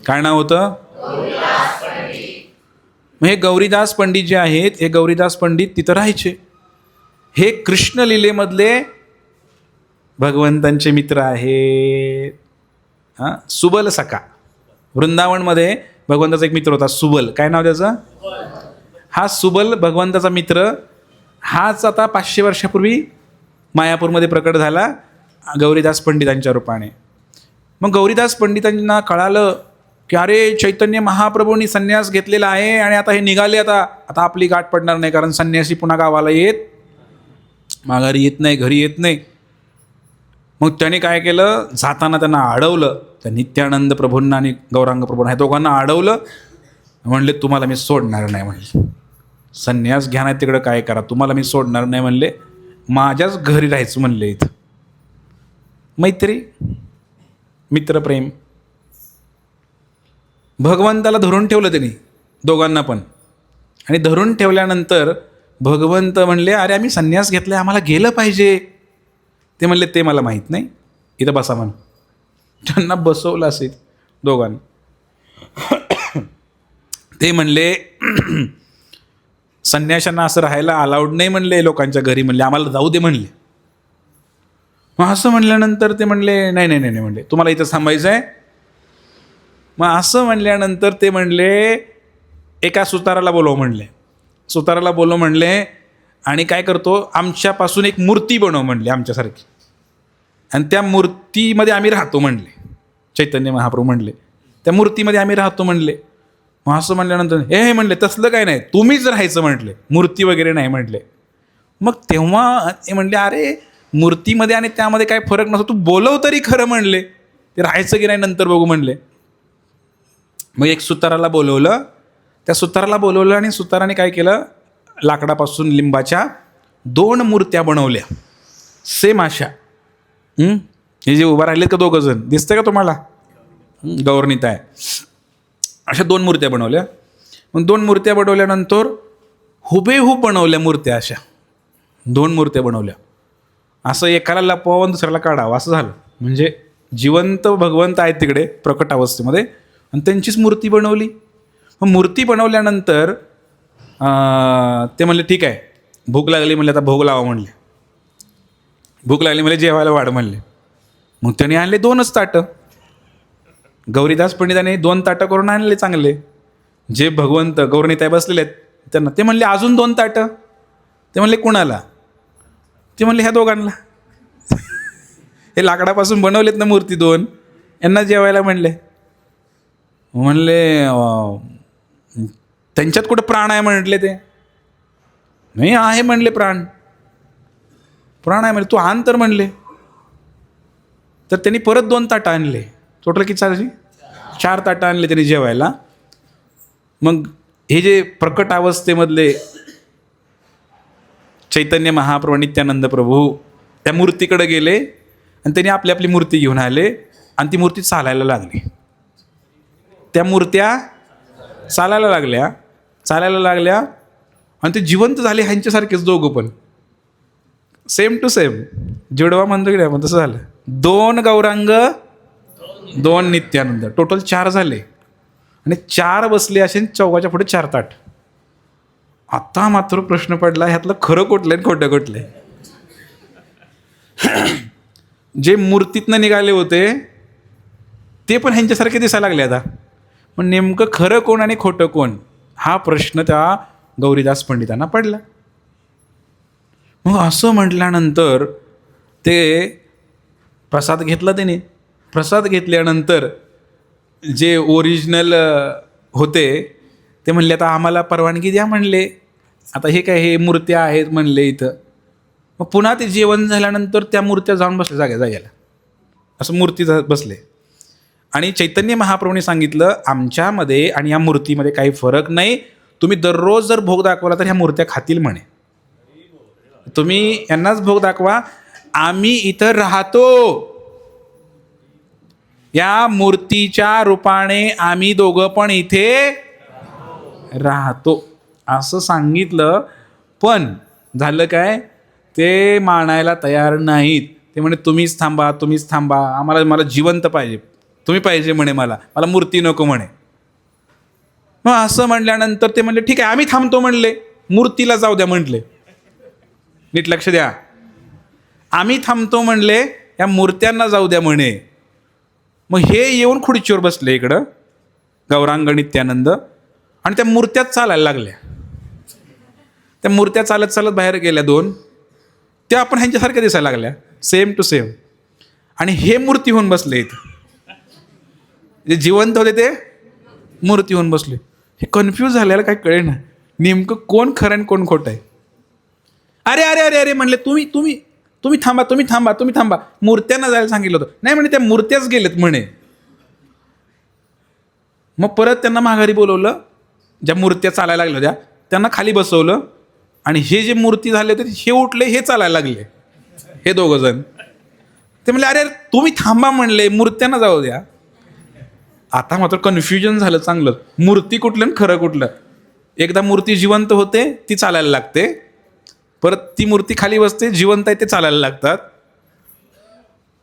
काय नाव होतं? मग हे गौरीदास पंडित जे आहेत, हे गौरीदास पंडित तिथं राहायचे. हे कृष्ण लीलेमधले भगवंतांचे मित्र आहेत. हां, सुबल सखा. वृंदावनमध्ये भगवंताचा एक मित्र होता सुबल. काय नाव त्याचं? हा सुबल भगवंताचा मित्र, हाच आता 500 वर्षापूर्वी मायापूरमध्ये प्रकट झाला गौरीदास पंडितांच्या रूपाने. मग गौरीदास पंडितांना कळालं की अरे, चैतन्य महाप्रभूंनी संन्यास घेतलेला आहे आणि आता हे निघाले, आता आपली गाठ पडणार नाही, कारण संन्यासी पुन्हा गावाला माघारी येत नाही, घरी येत नाही. मग त्याने काय केलं, जाताना त्यांना अडवलं, त्या नित्यानंद प्रभूंना आणि गौरांग प्रभूंना, ह्या दोघांना अडवलं. म्हणले तुम्हाला मी सोडणार नाही, म्हणले संन्यास घ्या नाही तिकडं काय करा, तुम्हाला मी सोडणार नाही म्हणले. माझ्याच घरी राहायचं म्हणले इथं. मैत्री, मित्रप्रेम. भगवंताला धरून ठेवलं त्यांनी दोघांना पण. आणि धरून ठेवल्यानंतर भगवंत म्हणले, अरे आम्ही संन्यास घेतला, आम्हाला गेलं पाहिजे. ते म्हणले, ते मला माहीत नाही, इथं बसा म्हण. त्यांना बसवलं असेल दोघांना. ते म्हणले, संन्याशांना असं राहायला अलाउड नाही म्हणले लोकांच्या घरी. म्हणले आम्हाला जाऊ दे म्हणले. मग असं म्हणल्यानंतर ते म्हणले, नाही नाही नाही म्हणले, तुम्हाला इथं थांबायचं आहे. मग असं म्हणल्यानंतर ते म्हणले, एका सुताराला बोलव म्हणले. सुताराला बोलव म्हणले, आणि काय करतो, आमच्यापासून एक मूर्ती बनव म्हणले आमच्यासारखी, आणि त्या मूर्तीमध्ये आम्ही राहतो म्हणले. चैतन्य महाप्रभू म्हणले, त्या मूर्तीमध्ये आम्ही राहतो म्हणले. मग असं म्हणल्यानंतर हे म्हणले, तसलं काय नाही, तुम्हीच राहायचं म्हटले, मूर्ती वगैरे नाही म्हटले. मग तेव्हा ते म्हणले, अरे मूर्तीमध्ये आणि त्यामध्ये काय फरक नसतो, तू बोलव तरी खरं म्हणले, ते राहायचं की नाही नंतर बघू म्हणले. मग एक सुताराला बोलवलं. त्या सुताराला बोलवलं आणि सुताराने काय केलं, लाकडापासून लिंबाच्या 2 मूर्त्या बनवल्या, सेम अशा. हे जे उभा राहिलेत का दोघं जण, दिसतंय का तुम्हाला, गौरनीत आहे, अशा 2 मूर्त्या बनवल्या. मग 2 मूर्त्या बनवल्यानंतर हुबेहूब बनवल्या मूर्त्या, अशा 2 मूर्त्या बनवल्या. असं एकाला लपवावं दुसऱ्याला काढावं असं झालं. म्हणजे जिवंत भगवंत आहेत तिकडे प्रकट अवस्थेमध्ये, आणि त्यांचीच मूर्ती बनवली. मग मूर्ती बनवल्यानंतर ते म्हणले, ठीक आहे, भूक लागली म्हणले, आता भोग लावा म्हणले. भूक लागली म्हणजे जेवायला वाढ म्हणले. मग त्याने आणले 2च ताटं. गौरीदास पंडितांनी 2 ताटं करून आणले चांगले. जे भगवंत गौरनीताई बसलेले आहेत त्यांना ते म्हणले, अजून 2 ताटं. ते म्हणले, कुणाला? ते म्हणले, ह्या दोघांना. हे लाकडापासून बनवलेत ना मूर्ती 2, यांना जेवायला म्हणले. म्हणले, त्यांच्यात कुठं प्राण आहे म्हटले. ते नाही आहे म्हणले, प्राण आहे म्हणले, तू आण तर म्हणले. तर त्यांनी परत 2 ताटं आणले. टोटल किती झाली? 4 ताटं आणले त्यांनी जेवायला. मग हे जे प्रकट अवस्थेमधले चैतन्य महाप्रभू, नित्यानंद प्रभू त्या मूर्तीकडे गेले आणि त्यांनी आपली आपली मूर्ती घेऊन आले, आणि ती मूर्ती चालायला लागली. त्या मूर्त्या चालायला लागल्या आणि ते जिवंत झाले ह्यांच्यासारखेच दोघं पण, सेम टू सेम. जुडवा म्हणतो की नाही, पण तसं झालं. 2 गौरांग, 2 नित्यानंद, टोटल 4 झाले. आणि 4 बसले असे, चौघाच्या पुढे 4 ताट. आता मात्र प्रश्न पडला, ह्यातलं खरं कुठलं आणि खोटं कुठलं? जे मूर्तीतनं निघाले होते ते पण ह्यांच्यासारखे दिसायला लागले आता. पण नेमकं खरं कोण आणि खोटं कोण, हा प्रश्न त्या गौरीदास पंडितांना पडला. मग असं म्हटल्यानंतर ते प्रसाद घेतला त्याने. प्रसाद घेतल्यानंतर जे ओरिजिनल होते ते म्हणले, आता आम्हाला परवानगी द्या म्हणले, आता हे काय, हे मूर्त्या आहेत म्हणले इथं. मग पुन्हा ते जेवण झाल्यानंतर त्या मूर्त्या जाऊन बसल्या जागेला, असं मूर्ती बसले. आणि चैतन्य महाप्रभूंनी सांगितलं, आमच्यामध्ये आणि या मूर्तीमध्ये काही फरक नाही. तुम्ही दररोज जर भोग दाखवला तर ह्या मूर्त्या खातील म्हणे. तुम्ही यांनाच भोग दाखवा, आम्ही इथं राहतो, या मूर्तीच्या रूपाने आम्ही दोघं पण इथे राहतो असं सांगितलं. पण झालं काय, ते मानायला तयार नाहीत. ते म्हणे, तुम्हीच थांबा, मला जिवंत पाहिजे, तुम्ही पाहिजे म्हणे, मला मूर्ती नको म्हणे. मग असं म्हणल्यानंतर ते म्हणले, ठीक आहे आम्ही थांबतो म्हणले, मूर्तीला जाऊ द्या म्हटले. नीट लक्ष द्या, आम्ही थांबतो म्हणले, या मूर्त्यांना जाऊ द्या म्हणे. मग हे येऊन खुर्चीवर बसले इकडं गौरांग नित्यानंद, आणि त्या मूर्त्यात चालायला लागल्या. त्या मूर्त्या चालत चालत बाहेर गेल्या 2, त्या आपण ह्यांच्यासारख्या दिसायला लागल्या, सेम टू सेम. आणि हे मूर्ती होऊन बसले इथं, जे जिवंत होते ते मूर्ती होऊन बसले. हे कन्फ्यूज झालेलं काय कळे ना, नेमकं कोण खरं आणि कोण खोटं आहे. अरे अरे अरे अरे म्हणले, तुम्ही थांबा, मूर्त्यांना जायला सांगितलं होतं. नाही म्हणे, त्या मूर्त्याच गेलेत म्हणे. मग परत त्यांना माघारी बोलवलं, ज्या मूर्त्या चालायला लागल्या होत्या त्यांना खाली बसवलं आणि हे जे मूर्ती झाले होते हे उठले, हे चालायला लागले, हे दोघं जण. ते म्हणले अरे तुम्ही थांबा म्हणले, मूर्त्यांना जाऊ द्या. आता मात्र कन्फ्युजन झालं चांगलं, मूर्ती कुठलं आणि खरं कुठलं. एकदा मूर्ती जिवंत होते, ती चालायला लागते, परत ती मूर्ती खाली बसते, जिवंत आहे ते चालायला लागतात.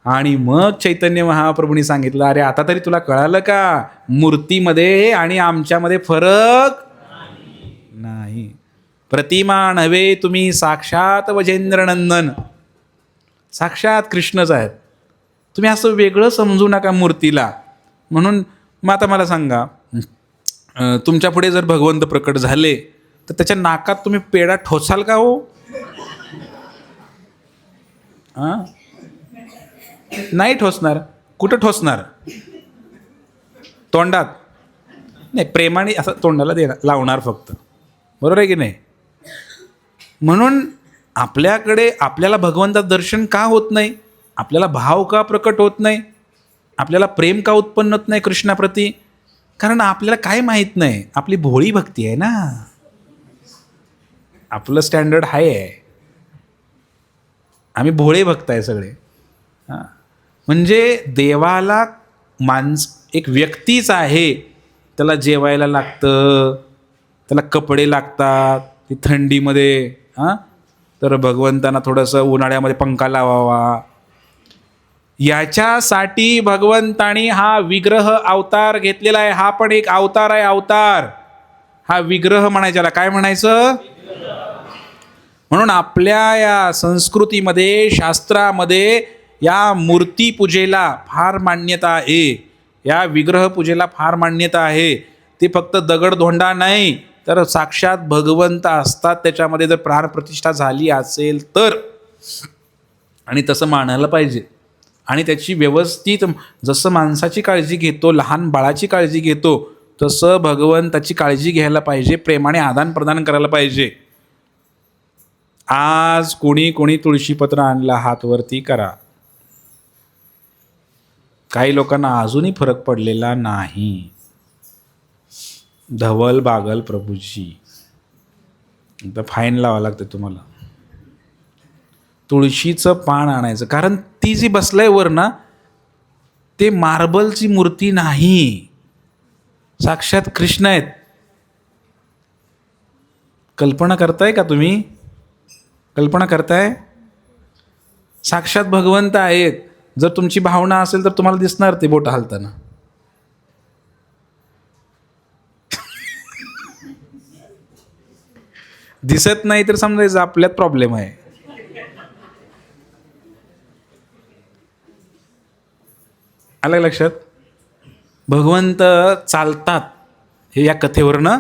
आणि मग चैतन्य महाप्रभूंनी सांगितलं, अरे आता तरी तुला कळालं का, मूर्तीमध्ये आणि आमच्यामध्ये फरक नाही. प्रतिमा नव्हे तुम्ही, साक्षात वजेंद्रनंदन, साक्षात कृष्णच आहेत. तुम्ही असं वेगळं समजू नका मूर्तीला. म्हणून मग आता मला सांगा, तुमच्या पुढे जर भगवंत प्रकट झाले तर त्याच्या नाकात तुम्ही पेढा ठोसाल का हो? हां, नाही ठोसणार. कुठं ठोसणार? तोंडात नाही, प्रेमाने असं तोंडाला लावणार फक्त, बरोबर आहे की नाही? म्हणून आपल्याला भगवंताचं दर्शन का होत नाही? आपल्याला भाव का प्रकट होत नाही? आपल्याला प्रेम का उत्पन्न होत नाही कृष्णाप्रती? कारण आपल्याला काय माहीत नाही, आपली भोळी भक्ती आहे ना, आपलं स्टँडर्ड हाय आहे, आम्ही भोळे भक्त आहे सगळे. हां, म्हणजे देवाला एक व्यक्तीच आहे, त्याला जेवायला लागतं, त्याला कपडे लागतात, ती थंडीमध्ये तर भगवंतांना थोडंसं उन्हाळ्यामध्ये पंखा लावावा. याच्यासाठी भगवंतानी हा विग्रह अवतार घेतलेला आहे. हा पण एक अवतार आहे, अवतार. हा विग्रह म्हणायच्याला काय म्हणायचं? म्हणून आपल्या या संस्कृतीमध्ये, शास्त्रामध्ये या मूर्ती पूजेला फार मान्यता आहे, या विग्रह पूजेला फार मान्यता आहे. ते फक्त दगडधोंडा नाही, तर साक्षात भगवंत असतात त्याच्यामध्ये. जर प्राणप्रतिष्ठा झाली असेल तर, आणि तसं मानायला पाहिजे. आणि त्याची व्यवस्थित, जसं माणसाची काळजी घेतो, लहान बाळाची काळजी घेतो, तसं भगवंताची काळजी घ्यायला पाहिजे, प्रेमाने आदान प्रदान करायला पाहिजे. आज कोणी तुळशीपत्र आणला, हात वरती करा. काही लोकांना अजूनही फरक पडलेला नाही. धवल बागल प्रभूजी, तर फाईन लावावं लागतं तुम्हाला. तुळशीचं पान आणायचं, कारण ती जी बसलाय वर ना, ते मार्बलची मूर्ती नाही, साक्षात कृष्ण आहेत. कल्पना करताय का तुम्ही? कल्पना करताय? साक्षात भगवंत आहेत. जर तुमची भावना असेल तर तुम्हाला दिसणार ते बोट हालताना. दिसत नाही तर समजायचं आपल्यात प्रॉब्लेम आहे. आलं लक्षात? भगवंत चालतात हे या कथेवरनं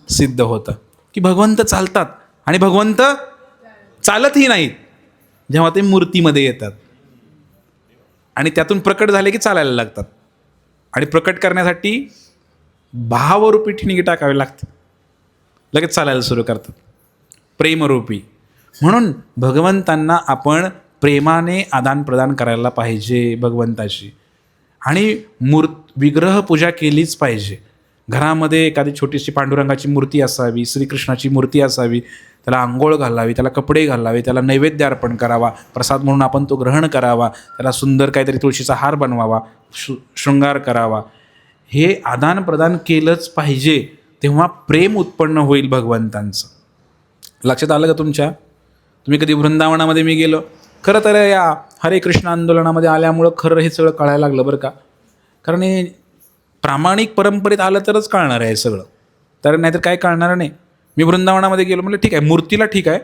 सिद्ध होतं की भगवंत चालतात, आणि भगवंत चालतही नाहीत जेव्हा ते मूर्तीमध्ये येतात, आणि त्यातून प्रकट झाले की चालायला लागतात. आणि प्रकट करण्यासाठी भावरूपी ठिणगी टाकावे लागते, लगेच चालायला सुरू करतात, प्रेमरूपी. म्हणून भगवंतांना आपण प्रेमाने आदानप्रदान करायला पाहिजे भगवंताशी. आणि विग्रह पूजा केलीच पाहिजे. घरामध्ये एखादी छोटीशी पांडुरंगाची मूर्ती असावी, श्रीकृष्णाची मूर्ती असावी, त्याला आंघोळ घालावी, त्याला कपडे घालावे, त्याला नैवेद्य अर्पण करावा, प्रसाद म्हणून आपण तो ग्रहण करावा, त्याला सुंदर काहीतरी तुळशीचा हार बनवावा, शृंगार करावा. हे आदानप्रदान केलंच पाहिजे, तेव्हा प्रेम उत्पन्न होईल भगवंतांचं. लक्षात आलं का तुमच्या? तुम्ही कधी वृंदावनामध्ये मी गेलो, खरं तर या हरे कृष्ण आंदोलनामध्ये आल्यामुळं खरं हे सगळं कळायला लागलं बरं का. कारण हे प्रामाणिक परंपरेत आलं तरच कळणार आहे सगळं, तर नाहीतर काय कळणार नाही. मी वृंदावनामध्ये गेलो, म्हटलं ठीक आहे, मूर्तीला ठीक आहे.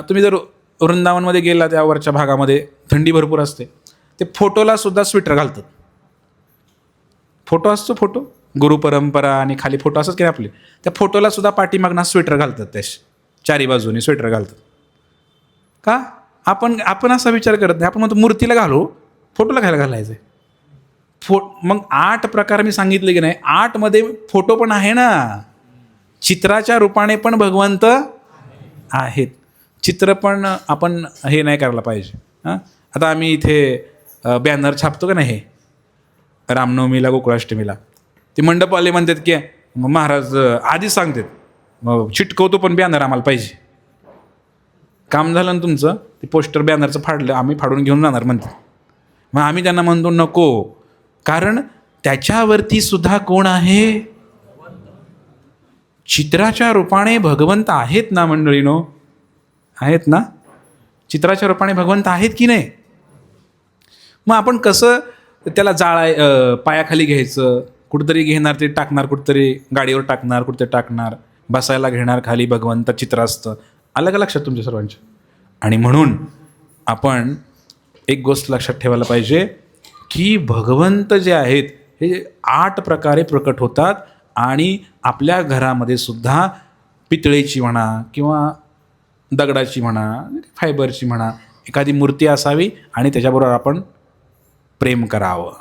तुम्ही जर वृंदावनमध्ये गेला, त्यावरच्या भागामध्ये थंडी भरपूर असते, ते फोटोला सुद्धा स्वेटर घालतात. फोटो असतो, फोटो गुरुपरंपरा, आणि खाली फोटो असतात की आपले, त्या फोटोला सुद्धा पाठीमागना स्वेटर घालतात, त्या चारी बाजूनी स्वेटर घालतात. का? आपण असा विचार करत नाही. आपण म्हणतो मूर्तीला घालू, फोटोला घालायचं आहे. मग 8 प्रकार मी सांगितले की नाही, 8 मध्ये फोटो पण आहे ना. चित्राच्या रूपाने पण भगवंत आहेत. चित्र पण आपण हे नाही करायला पाहिजे. आता आम्ही इथे बॅनर छापतो का नाही, हे रामनवमीला, गोकुळाष्टमीला, ते मंडपवाले म्हणतात की महाराज आधीच सांगतात, मग चिटकवतो पण बॅनर आम्हाला पाहिजे. काम झालं ना तुमचं, ते पोस्टर बॅनरचं फाडलं, आम्ही फाडून घेऊन जाणार म्हणते. मग आम्ही त्यांना म्हणतो नको, कारण त्याच्यावरती सुद्धा कोण आहे? चित्राच्या रूपाने भगवंत आहेत ना मंडळीनो, आहेत ना? चित्राच्या रूपाने भगवंत आहेत की नाही? मग आपण कसं त्याला पायाखाली घ्यायचं, कुठंतरी घेणार ते टाकणार, कुठंतरी गाडीवर टाकणार, कुठंतरी टाकणार, बसायला घेणार खाली, भगवंत चित्र असतं. अलग लक्षात तुमच्या सर्वांच्या. आणि म्हणून आपण एक गोष्ट लक्षात ठेवायला पाहिजे की भगवंत जे आहेत हे 8 प्रकारे प्रकट होतात. आणि आपल्या घरामध्ये सुद्धा पितळेची म्हणा किंवा दगडाची म्हणा, फायबरची म्हणा, एखादी मूर्ती असावी आणि त्याच्याबरोबर आपण प्रेम करावं.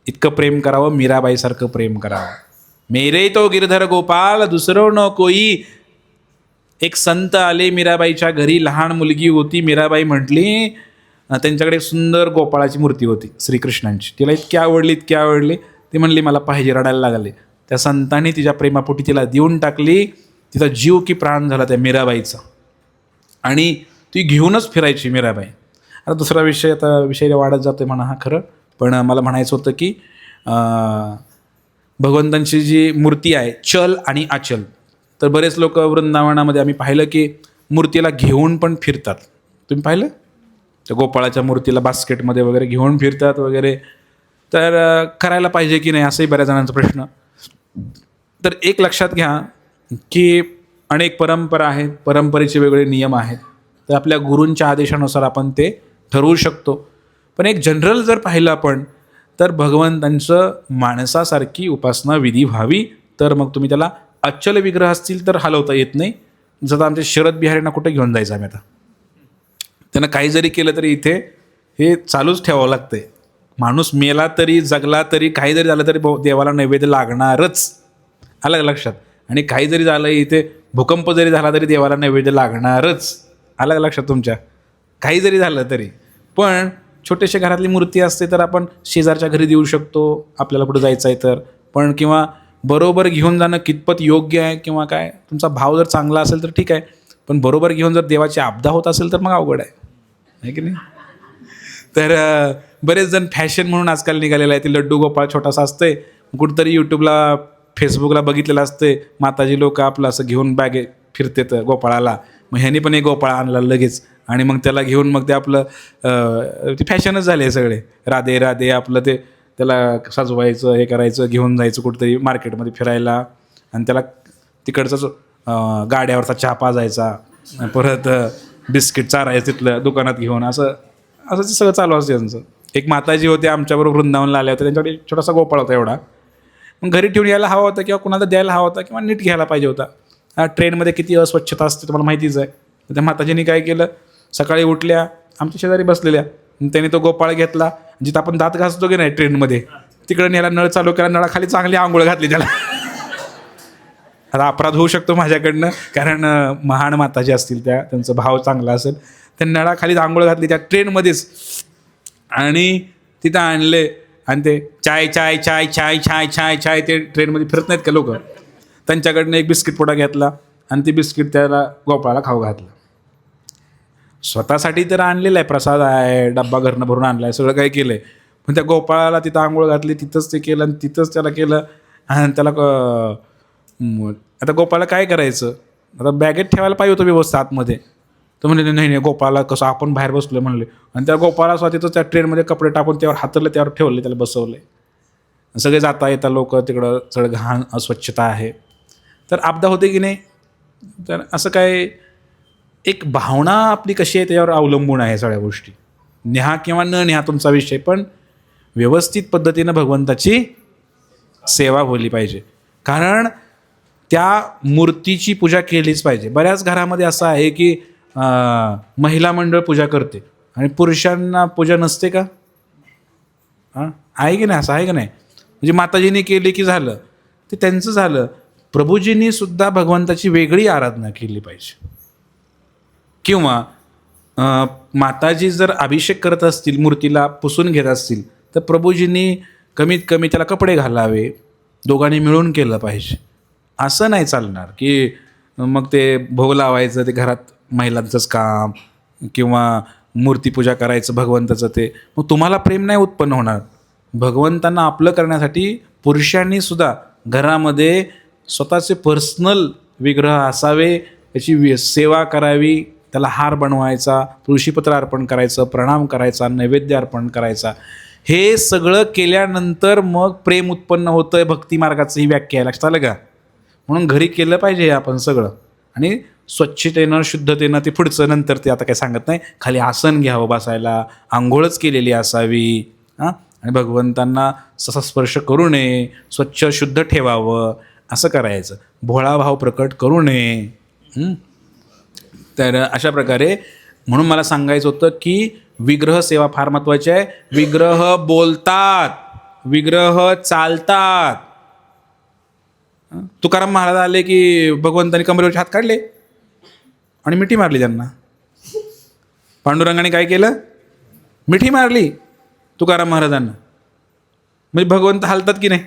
इतकं प्रेम करावं, मीराबाईसारखं प्रेम करावं. मेरे तो गिरधर गोपाल दुसरं न कोई. एक संत आले मीराबाईच्या घरी, लहान मुलगी होती. मीराबाई म्हटली, त्यांच्याकडे एक सुंदर गोपाळाची मूर्ती होती श्रीकृष्णांची. तिला इतकी आवडली. ती म्हणली मला पाहिजे, रडायला लागले. त्या संतांनी तिच्या प्रेमापोटी तिला देऊन टाकली. तिचा जीव की प्राण झाला त्या मीराबाईचा. आणि ती घेऊनच फिरायची मीराबाई. आता दुसरा विषय, आता विषय वाढत जातो म्हणा हा खरं, पण मला म्हणायचं होतं की भगवंतांची जी मूर्ती आहे चल आणि अचल, तर बरेच लोक वृंदावनामध्ये आम्ही पाहिलं की मूर्तीला घेऊन पण फिरतात. तुम्ही पाहिलं? त्या गोपाळाच्या मूर्तीला बास्केटमध्ये वगैरे घेऊन फिरतात वगैरे. तर करायला पाहिजे की नाही असंही बऱ्याच जणांचा प्रश्न. तर एक लक्षात घ्या की अनेक परंपरा आहेत, परंपरेचे वेगळे नियम आहेत. तर आपल्या गुरूंच्या आदेशानुसार आपण ते ठरवू शकतो. पण एक जनरल जर पाहिलं आपण, तर भगवंतांचं माणसासारखी उपासना विधी व्हावी. तर मग तुम्ही त्याला अचल विग्रह असतील तर हलवता येत नाही. जसं आमच्या शरद बिहारींना कुठे घेऊन जायचं आम्ही आता, त्यांना काही जरी केलं तरी इथे हे चालूच ठेवावं लागतंय. माणूस मेला तरी जगला तरी काही जरी झालं तरी देवाला नैवेद्य लागणारच. आलं लक्षात? आणि काही जरी झालं, इथे भूकंप जरी झाला तरी देवाला नैवेद्य लागणारच. आलं लक्षात तुमच्या? काही जरी झालं तरी. पण छोटेशा घरातली मूर्ती असते तर आपण शेजारच्या घरी देऊ शकतो, आपल्याला कुठं जायचं आहे तर. पण किंवा बरोबर घेऊन जाणं कितपत योग्य आहे किंवा काय, तुमचा भाव जर चांगला असेल तर ठीक आहे. पण बरोबर घेऊन जर देवाची आपदा होत असेल तर मग अवघड आहे की नाही? तर बरेच जण फॅशन म्हणून आजकाल निघालेलं आहे. ते लड्डू गोपाळ छोटासा असते, कुठंतरी यूट्यूबला फेसबुकला बघितलेलं असते, माताजी लोक आपलं असं घेऊन बॅगे फिरते तर गोपाळाला. मग ह्यानी पण एक गोपाळ आणला लगेच, आणि मग त्याला घेऊन मग ते आपलं ती फॅशनच झाली आहे सगळे. राधे राधे आपलं ते त्याला सजवायचं, हे करायचं, घेऊन जायचं कुठंतरी मार्केटमध्ये फिरायला, आणि त्याला तिकडचंच गाड्यावरचा चहा पाजायचा, परत बिस्किट चारायचं तिथलं दुकानात घेऊन, असं ते सगळं चालू असते त्यांचं. एक माताजी होते आमच्याबरोबर वृंदावनला आल्या होत्या, त्यांच्याकडे छोटासा गोपाळ होता एवढा. मग घरी ठेवून यायला हवा होता किंवा कुणाला द्यायला हवा होता किंवा नीट घ्यायला पाहिजे होता. ट्रेनमध्ये किती अस्वच्छता असते तुम्हाला माहितीच आहे. त्या माताजींनी काय केलं, सकाळी उठल्या, आमच्या शेजारी बसलेल्या, त्याने तो गोपाळ घेतला, जिथं आपण दात घासतो की नाही ट्रेनमध्ये, तिकडे न्यायला नळ चालू केला, नळाखाली चांगली आंघोळ घातली त्याला. आता अपराध होऊ शकतो माझ्याकडनं, कारण महान माताजी असतील त्या, त्यांचा भाव चांगला असेल. त्या नळाखाली आंघोळ घातली त्या ट्रेनमध्येच, आणि तिथं आणले, आणि ते चाय चाय चाय चाय चाय चाय चाय ते ट्रेनमध्ये फिरत नाहीत का लोक, त्यांच्याकडनं एक बिस्किट पुडा घेतला आणि ते बिस्किट त्याला गोपाळाला खाऊ घातलं. स्वतःसाठी तर आणलेलं आहे, प्रसाद आहे, डब्बा घरनं भरून आणला आहे, सगळं काही केलं आहे. पण त्या गोपाळाला तिथं आंघोळ घातली, तिथंच ते केलं आणि तिथंच त्याला केलं. आणि त्याला आता गोपाळाला काय करायचं, आता बॅगेत ठेवायला पाहिजे होतं व्यवस्था आतमध्ये. तर म्हणले नाही नाही, गोपाळाला कसं आपण बाहेर बसलो म्हणले, आणि त्या गोपाळाला स्वतःच त्या ट्रेनमध्ये कपडे टाकून त्यावर हातरले, त्यावर ठेवले, त्याला बसवले. सगळे जाता येतात लोक तिकडं, सगळं घाण अस्वच्छता आहे, तर आपदा होते की नाही. तर असं काय, एक भावना आपली कशी आहे त्याच्यावर अवलंबून आहे सगळ्या गोष्टी. न्या किंवा न न्या तुमचा विषय, पण व्यवस्थित पद्धतीनं भगवंताची सेवा होली पाहिजे, कारण त्या मूर्तीची पूजा केलीच पाहिजे. बऱ्याच घरामध्ये असं आहे की महिला मंडळ पूजा करते आणि पुरुषांना पूजा नसते का? हां, आहे की नाही? असं आहे की नाही? म्हणजे माताजींनी केली की झालं, ते त्यांचं झालं. प्रभूजींनी सुद्धा भगवंताची वेगळी आराधना केली पाहिजे. किंवा माताजी जर अभिषेक करत असतील, मूर्तीला पुसून घेत असतील, तर प्रभूजींनी कमीत कमी त्याला कपडे घालावे, दोघांनी मिळून केलं पाहिजे. असं नाही चालणार की मग ते भोग लावायचं, ते घरात महिलांचंच काम किंवा मूर्तीपूजा करायचं भगवंताचं, ते मग तुम्हाला प्रेम नाही उत्पन्न होणार. भगवंतांना आपलं करण्यासाठी पुरुषांनी सुद्धा घरामध्ये स्वतःचे पर्सनल विग्रह असावे, त्याची सेवा करावी, त्याला हार बनवायचा, तुळशीपत्र अर्पण करायचं, प्रणाम करायचा, नैवेद्य अर्पण करायचा. हे सगळं केल्यानंतर मग प्रेम उत्पन्न होतं आहे. भक्ती मार्गाचं ही व्याख्या आहे, लक्षात आलं का? म्हणून घरी केलं पाहिजे आपण सगळं, आणि स्वच्छतेनं शुद्धतेनं ते पुढचं नंतर ते आता काही सांगत नाही. खाली आसन घ्यावं बसायला, आंघोळच केलेली असावी, हां, आणि भगवंतांना ससा स्पर्श करू नये, स्वच्छ शुद्ध ठेवावं, असं करायचं. भोळा भाव प्रकट करू नये. तर अशा प्रकारे, म्हणून मला सांगायचं होतं की विग्रह सेवा फार महत्त्वाची आहे. विग्रह बोलतात, विग्रह चालतात. तुकाराम महाराज आले की भगवंतांनी कमरेवरचे हात काढले आणि मिठी मारली त्यांना. पांडुरंगाने काय केलं? मिठी मारली तुकाराम महाराजांना. म्हणजे भगवंत हालतात की नाही?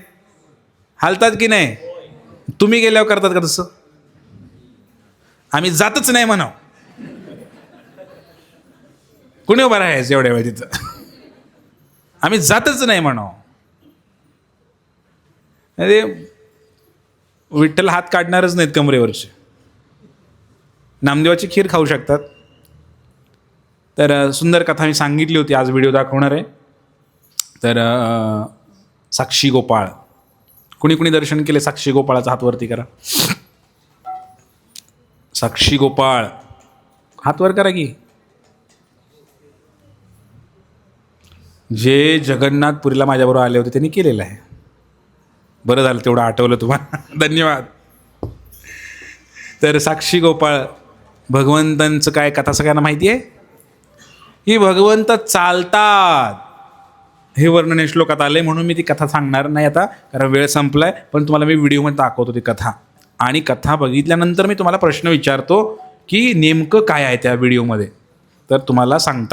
हालतात की नाही? तुम्ही गेल्यावर करतात का तसं? आम्ही जातच नाही म्हणाव. कुणी उभं राहायचं एवढ्या वेळ तिथं? आम्ही जातच नाही म्हणाव. अरे विठ्ठल हात काढणारच नाहीत कमरेवरचे. नामदेवाची खीर खाऊ शकतात. तर सुंदर कथा मी सांगितली होती, आज व्हिडिओ दाखवणार आहे. तर साक्षी गोपाळ, कुणी कुणी दर्शन केले साक्षी गोपाळाचा हात वरती करा. साक्षी गोपाळ हात वर करा की. जे जगन्नाथपुरीला माझ्याबरोबर आले होते त्यांनी केलेलं आहे. बरं झालं तेवढं आठवलं तुम्हाला. धन्यवाद. तर साक्षी गोपाळ, भगवंतांचं काय कथा सगळ्यांना माहिती आहे की भगवंत चालतात, हे वर्णन श्लोकात आले. म्हणून मी ती कथा सांगणार नाही आता, कारण वेळ संपलाय. पण तुम्हाला मी व्हिडिओमध्ये दाखवतो ती कथा, आणि कथा बघितल्यानंतर मी तुम्हाला प्रश्न विचारतो की नेमकं काय आहे त्या व्हिडिओमध्ये, तर तुम्हाला सांगता